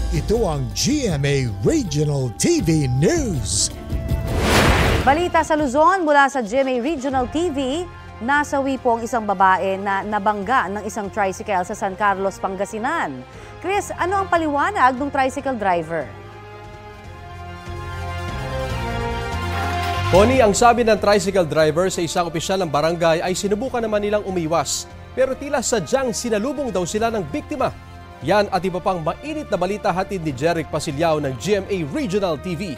Ito ang GMA Regional TV News. Balita sa Luzon mula sa GMA Regional TV, nasawi po ang isang babae na nabangga ng isang tricycle sa San Carlos, Pangasinan. Chris, ano ang paliwanag ng tricycle driver? Connie, ang sabi ng tricycle driver sa isang opisyal ng barangay ay sinubukan naman nilang umiwas. Pero tila sadyang sinalubong daw sila ng biktima. Yan at iba pang mainit na balita hatid ni Jeric Pasilyao ng GMA Regional TV.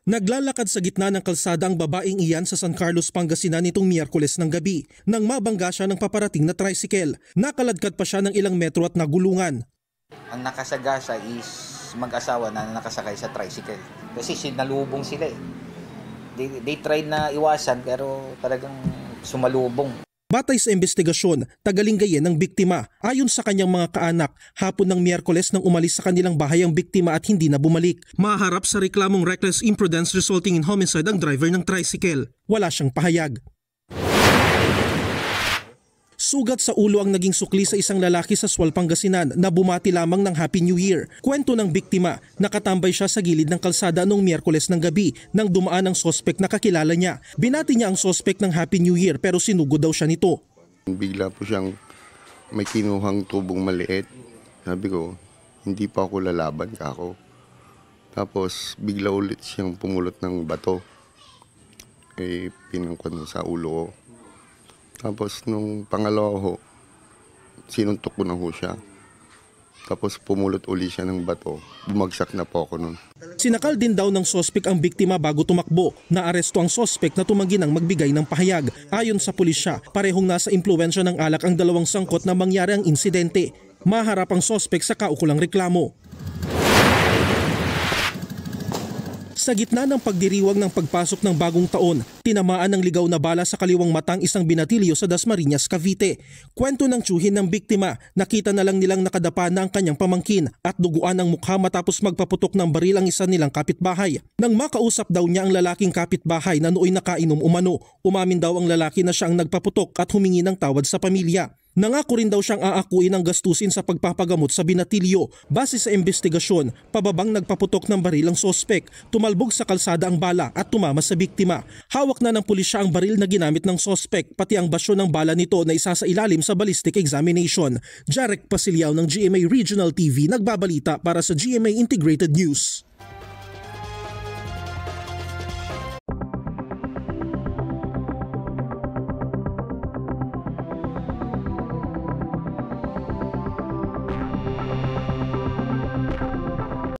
Naglalakad sa gitna ng kalsada ang babaeng iyan sa San Carlos, Pangasinan nitong Miyerkules ng gabi nang mabangga siya ng paparating na tricycle. Nakaladkad pa siya ng ilang metro at nagulungan. Ang nakasagasa is mag-asawa na nakasakay sa tricycle. Kasi sinalubong sila eh. They tried na iwasan pero talagang sumalubong. Batay sa investigasyon, tagalinggayin ng biktima. Ayon sa kanyang mga kaanak, hapon ng Miyerkules nang umalis sa kanilang bahay ang biktima at hindi na bumalik. Maharap sa reklamong reckless imprudence resulting in homicide ang driver ng tricycle. Wala siyang pahayag. Sugat sa ulo ang naging sukli sa isang lalaki sa Sual, Pangasinan na bumati lamang ng Happy New Year. Kwento ng biktima, nakatambay siya sa gilid ng kalsada noong Miyerkules ng gabi nang dumaan ang sospek na kakilala niya. Binati niya ang sospek ng Happy New Year pero sinugod daw siya nito. Bigla po siyang may kinuhang tubong maliit. Sabi ko, hindi pa ako lalaban kako. Tapos bigla ulit siyang pumulot ng bato. Pinangkwan sa ulo ko. Tapos nung pangalawa ho, sinuntok ko na ho siya. Tapos pumulot uli siya ng bato. Bumagsak na po ako nun. Sinakal din daw ng sospek ang biktima bago tumakbo. Naaresto ang sospek na tumanggi ng magbigay ng pahayag. Ayon sa pulisya, parehong nasa impluwensya ng alak ang dalawang sangkot na mangyari ang insidente. Maharap ang sospek sa kaukulang reklamo. Sa gitna ng pagdiriwang ng pagpasok ng bagong taon, tinamaan ng ligaw na bala sa kaliwang matang isang binatilyo sa Dasmariñas, Cavite. Kwento ng tiyuhin ng biktima, nakita na lang nilang nakadapa na ang kanyang pamangkin at duguan ang mukha matapos magpaputok ng baril ang isa nilang kapitbahay. Nang makausap daw niya ang lalaking kapitbahay na nooy nakainom umano, umamin daw ang lalaki na siya ang nagpaputok at humingi ng tawad sa pamilya. Nangako rin daw siyang aakuin ang gastusin sa pagpapagamot sa binatilyo. Base sa investigasyon, pababang nagpaputok ng baril ang sospek, tumalbog sa kalsada ang bala at tumama sa biktima. Hawak na ng pulisya ang baril na ginamit ng sospek, pati ang basyo ng bala nito na isasailalim sa ballistic examination. Jeric Pasilyao ng GMA Regional TV nagbabalita para sa GMA Integrated News.